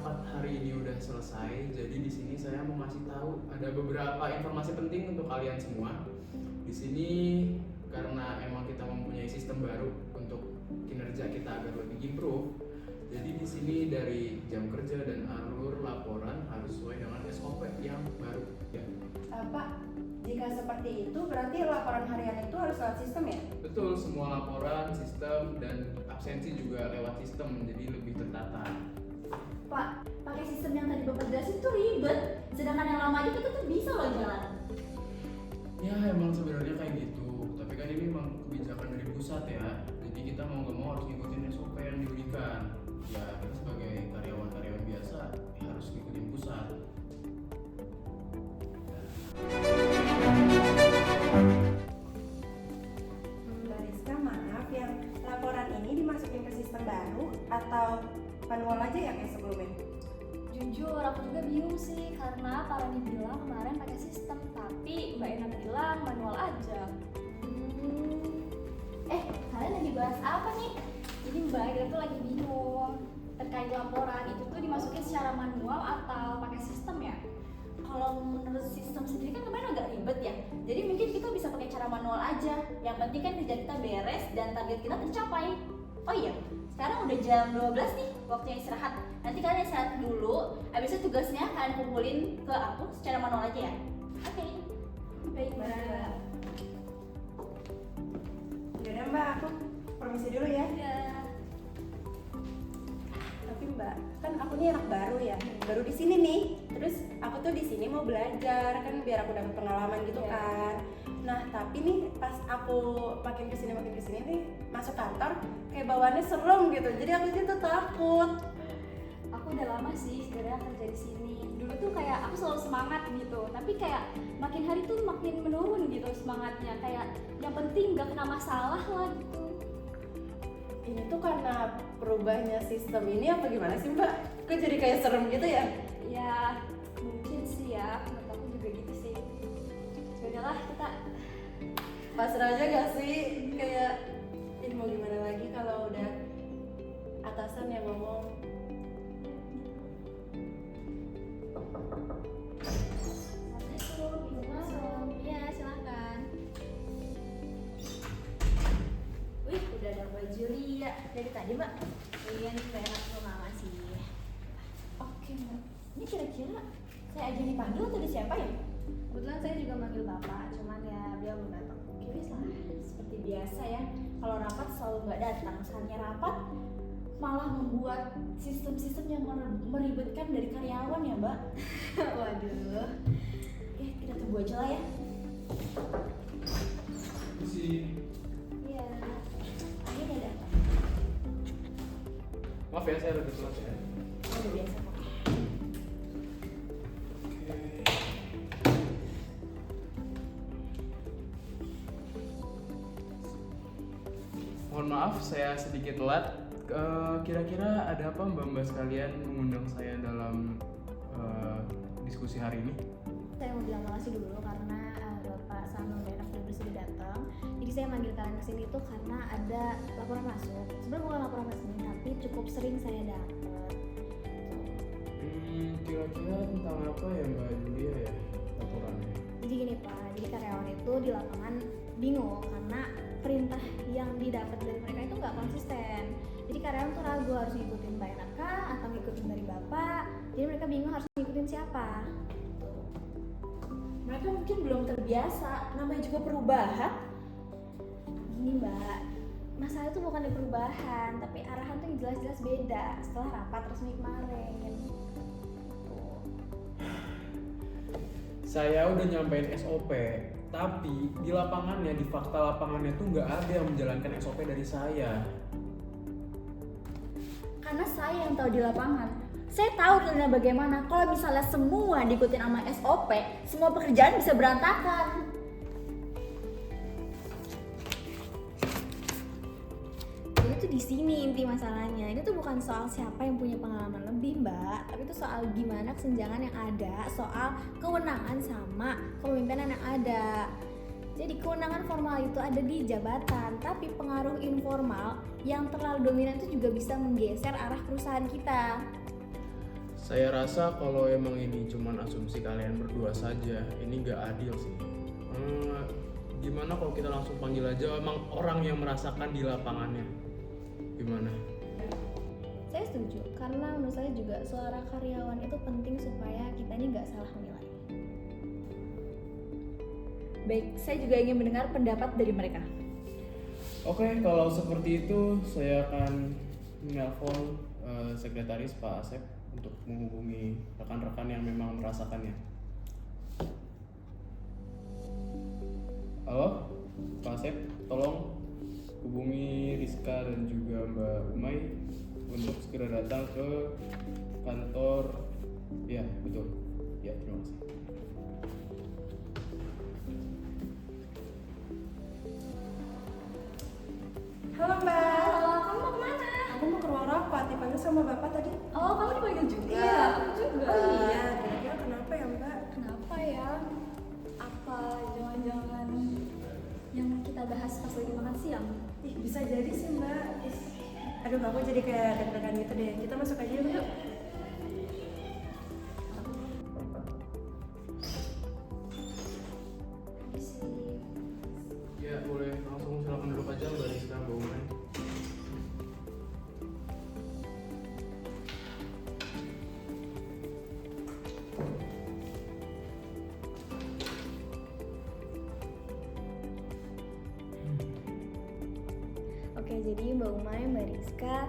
rapat hari ini udah selesai, jadi di sini saya mau ngasih tahu ada beberapa informasi penting untuk kalian semua. Di sini karena emang kita mempunyai sistem baru untuk kinerja kita agar lebih improve. Jadi di sini dari jam kerja dan alur laporan harus sesuai dengan SOP yang baru. Ya. Pak, jika seperti itu berarti laporan harian itu harus lewat sistem ya? Betul, semua laporan, sistem, dan absensi juga lewat sistem, jadi lebih tertata. Pak, pakai sistem yang tadi Bapak jelasin tuh ribet. Sedangkan yang lama aja kita tuh bisa loh jalan. Ya emang sebenarnya kayak gitu, tapi kan ini memang kebijakan dari pusat ya. Jadi kita mau nggak mau harus ngikutin SOP yang diberikan. Ya kita sebagai karyawan-karyawan biasa ya harus ngikutin pusat. Mbak Rizka, maaf yang laporan ini dimasukin ke sistem baru atau manual aja ya kayak sebelumnya? Jujur, aku juga bingung sih karena Pak Rani bilang kemarin pakai sistem, tapi Mbak Ena bilang manual aja. Kalian lagi bahas apa nih? Jadi Mbak Ena tuh lagi bingung terkait laporan itu tuh dimasukin secara manual atau pakai sistem ya? Kalau menurut sistem sendiri kan kemarin agak ribet ya. Jadi mungkin kita bisa pakai cara manual aja. Yang penting kan kerja kita beres dan target kita tercapai. Oh iya, sekarang udah jam 12 nih, waktunya istirahat. Nanti kalian istirahat dulu, habis itu tugasnya kalian kumpulin ke aku secara manual aja ya. Oke. Baik, Mbak. Yaudah Mbak, aku permisi dulu ya. Ya. Tapi Mbak, kan aku nih anak baru ya, baru di sini nih. Terus aku tuh di sini mau belajar kan biar aku dapat pengalaman gitu kan. Nah tapi nih pas aku makin kesini nih masuk kantor kayak bawaannya serem gitu. Jadi aku tuh takut. Aku udah lama sih sebenarnya kerja di sini. Dulu tuh kayak aku selalu semangat gitu, tapi kayak makin hari tuh makin menurun gitu semangatnya. Kayak yang penting nggak kena masalah lah gitu. Ini tuh karena berubahnya sistem ini apa gimana sih Mbak? Kok jadi kayak serem gitu ya? Ya mungkin sih ya, menurut aku juga gitu sih. Yaudahlah kita Pasrah aja gak sih? Kayak ini mau gimana lagi kalau udah atasan yang ngomong. masuk. Iya silakan. Wih udah ada baju Ria dari tadi Mbak. Iya nih kayak enak sama mama sih. Oke Mbak. Ini kira-kira saya aja dipanggil atau di siapa ya? Kebetulan saya juga manggil Bapak, cuman ya beliau belum datang. Oke wis lah, seperti biasa ya. Kalau rapat selalu nggak datang. Misalnya rapat malah membuat sistem-sistem yang meribetkan dari karyawan ya Mbak. Waduh. Oke kita tunggu aja lah ya. Iya. Akhirnya datang. Maaf ya saya udah telat ya. Udah biasa kok. Mohon maaf saya sedikit telat. Kira-kira ada apa mbak-mbak sekalian mengundang saya dalam diskusi hari ini? Saya mau bilang makasih dulu karena Bapak sama Mbak Enak sudah bersedia datang. Jadi saya manggil kalian kesini tuh karena ada laporan masuk. Sebenarnya bukan laporan masuk tapi cukup sering saya dapat. Kira-kira tentang apa ya Mbak Julia ya laporannya? Jadi gini Pak, jadi karyawan itu di lapangan bingung karena perintah yang didapat dari mereka itu nggak konsisten. Jadi karyawan tuh ragu harus ngikutin Mbak Enak kah atau ngikutin dari Bapak. Jadi mereka bingung harus ngikutin siapa. Mereka mungkin belum terbiasa, namanya juga perubahan. Gini Mbak, masalah itu bukan di perubahan, tapi arahan tuh yang jelas-jelas beda setelah rapat resmi kemarin. Saya udah nyampein SOP, tapi di lapangannya, di fakta lapangannya tuh nggak ada yang menjalankan SOP dari saya. Karena saya yang tahu di lapangan. Saya tahu realnya bagaimana. Kalau misalnya semua diikutin sama SOP, semua pekerjaan bisa berantakan. Jadi tuh di sini inti masalahnya. Ini tuh bukan soal siapa yang punya pengalaman lebih, Mbak, tapi itu soal gimana kesenjangan yang ada, soal kewenangan sama kepemimpinan yang ada. Jadi kewenangan formal itu ada di jabatan, tapi pengaruh informal yang terlalu dominan itu juga bisa menggeser arah perusahaan kita. Saya rasa kalau emang ini cuman asumsi kalian berdua saja, ini nggak adil sih. Gimana kalau kita langsung panggil aja emang orang yang merasakan di lapangannya? Gimana? Saya setuju, karena menurut saya juga suara karyawan itu penting supaya kita ini nggak salah menilai. Baik, saya juga ingin mendengar pendapat dari mereka. Oke, kalau seperti itu saya akan menelpon sekretaris Pak Asep untuk menghubungi rekan-rekan yang memang merasakannya. Halo, Pak Asep, tolong hubungi Rizka dan juga Mbak Umay untuk segera datang ke kantor. Ya, betul. Ya, terima kasih. Halo Mbak. Halo, kamu mau kemana? Aku mau ke ruang rapat, dipanggil sama Bapak tadi. Oh, kamu dipanggil juga? Iya. Aku juga. Oh iya, kira-kira kenapa ya Mbak? Kenapa ya? Apa jangan-jangan yang kita bahas pas lagi makan siang? Ih, bisa jadi sih Mbak. Aduh, aku jadi kayak deg-degan gitu deh. Kita masuk aja yuk. Ya, boleh langsung silakan duduk aja Mbak Rizka, Mbak Umay. Oke, jadi Mbak Umay, Mbak Rizka,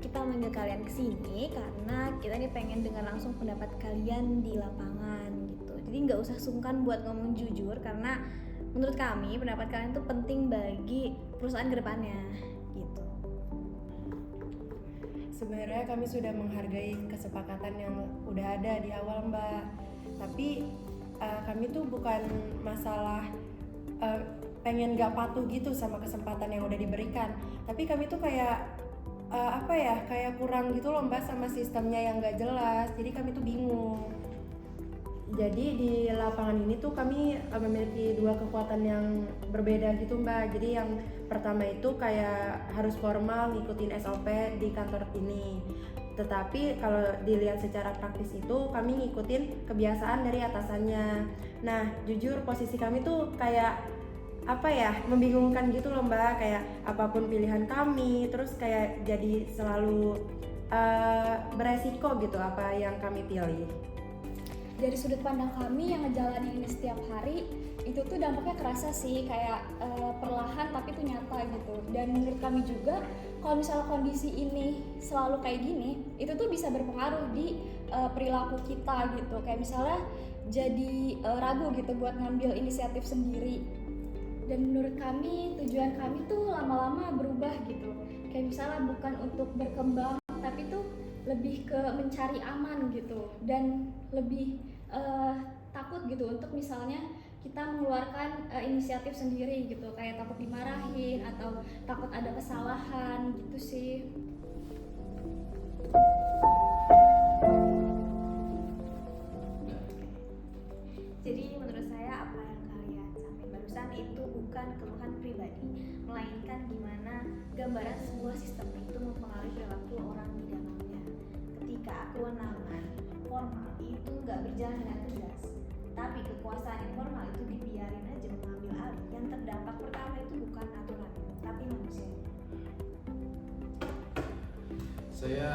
kita manggil kalian ke sini karena kita nih pengen dengar langsung pendapat kalian di lapangan gitu. Jadi nggak usah sungkan buat ngomong jujur karena menurut kami pendapat kalian tuh penting bagi perusahaan kedepannya gitu. Sebenarnya kami sudah menghargai kesepakatan yang udah ada di awal Mbak. Tapi kami tuh bukan masalah pengen gak patuh gitu sama kesempatan yang udah diberikan. Tapi kami tuh kayak kayak kurang gitu loh Mbak sama sistemnya yang gak jelas. Jadi kami tuh bingung. Jadi di lapangan ini tuh kami memiliki dua kekuatan yang berbeda gitu Mbak. Jadi yang pertama itu kayak harus formal ngikutin SOP di kantor ini. Tetapi kalau dilihat secara praktis itu kami ngikutin kebiasaan dari atasannya. Nah, jujur posisi kami tuh kayak membingungkan gitu loh Mbak. Kayak apapun pilihan kami, terus kayak jadi selalu beresiko gitu apa yang kami pilih. Dari sudut pandang kami yang ngejalanin ini setiap hari, itu tuh dampaknya kerasa sih, kayak perlahan tapi itu nyata gitu. Dan menurut kami juga kalau misalnya kondisi ini selalu kayak gini, itu tuh bisa berpengaruh di perilaku kita gitu. Kayak misalnya jadi ragu gitu buat ngambil inisiatif sendiri. Dan menurut kami tujuan kami tuh lama-lama berubah gitu. Kayak misalnya bukan untuk berkembang, tapi tuh lebih ke mencari aman gitu, dan lebih takut gitu untuk misalnya kita mengeluarkan inisiatif sendiri gitu, kayak takut dimarahin atau takut ada kesalahan gitu sih. Jadi menurut saya apa yang kalian sampaikan barusan itu bukan keluhan pribadi, melainkan gimana gambaran sebuah sistem itu mempengaruhi perilaku orang di dalamnya. Ketika kewenangan formal itu nggak berjalan dengan tegas, tapi kekuasaan informal itu dibiarin aja mengambil alih, yang terdampak pertama itu bukan aturan, tapi manusia. Saya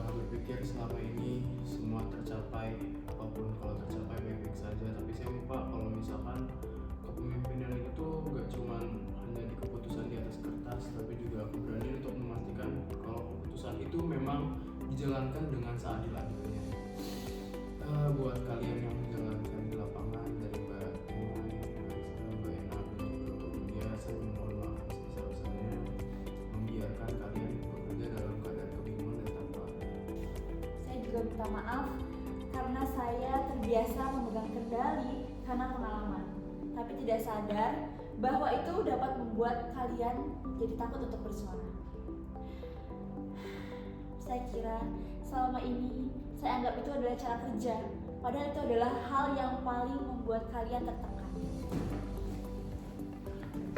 berpikir selama ini semua tercapai, apapun kalau tercapai baik-baik saja. Tapi saya lupa kalau misalkan kepemimpinan itu gak cuma hanya di keputusan di atas kertas, tapi juga keberanian untuk memastikan kalau keputusan itu memang dijalankan dengan seadil-adilnya. Buat kalian yang menjalankan di lapangan dari Mbak Umay, Mbak Ena, dan juga Mbak Budia, saya mohon maaf sebesar-besarnya membiarkan kalian bekerja dalam keadaan kebingungan dan tanpa arah. Saya juga minta maaf karena saya terbiasa memegang kendali karena pengalaman, tapi tidak sadar bahwa itu dapat membuat kalian jadi takut untuk bersuara. Saya kira selama ini saya anggap itu adalah cara kerja, padahal itu adalah hal yang paling membuat kalian tertekan.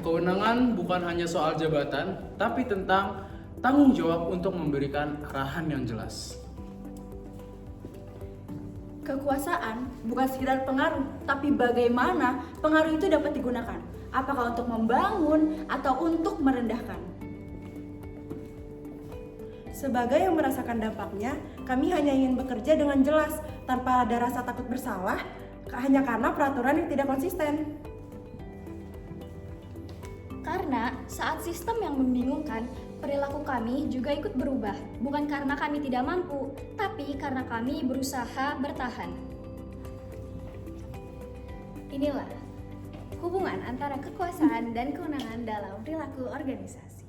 Kewenangan bukan hanya soal jabatan, tapi tentang tanggung jawab untuk memberikan arahan yang jelas. Kekuasaan bukan sekedar pengaruh, tapi bagaimana pengaruh itu dapat digunakan. Apakah untuk membangun atau untuk merendahkan? Sebagai yang merasakan dampaknya, kami hanya ingin bekerja dengan jelas, tanpa ada rasa takut bersalah, hanya karena peraturan yang tidak konsisten. Karena saat sistem yang membingungkan, perilaku kami juga ikut berubah. Bukan karena kami tidak mampu, tapi karena kami berusaha bertahan. Inilah hubungan antara kekuasaan dan kewenangan dalam perilaku organisasi.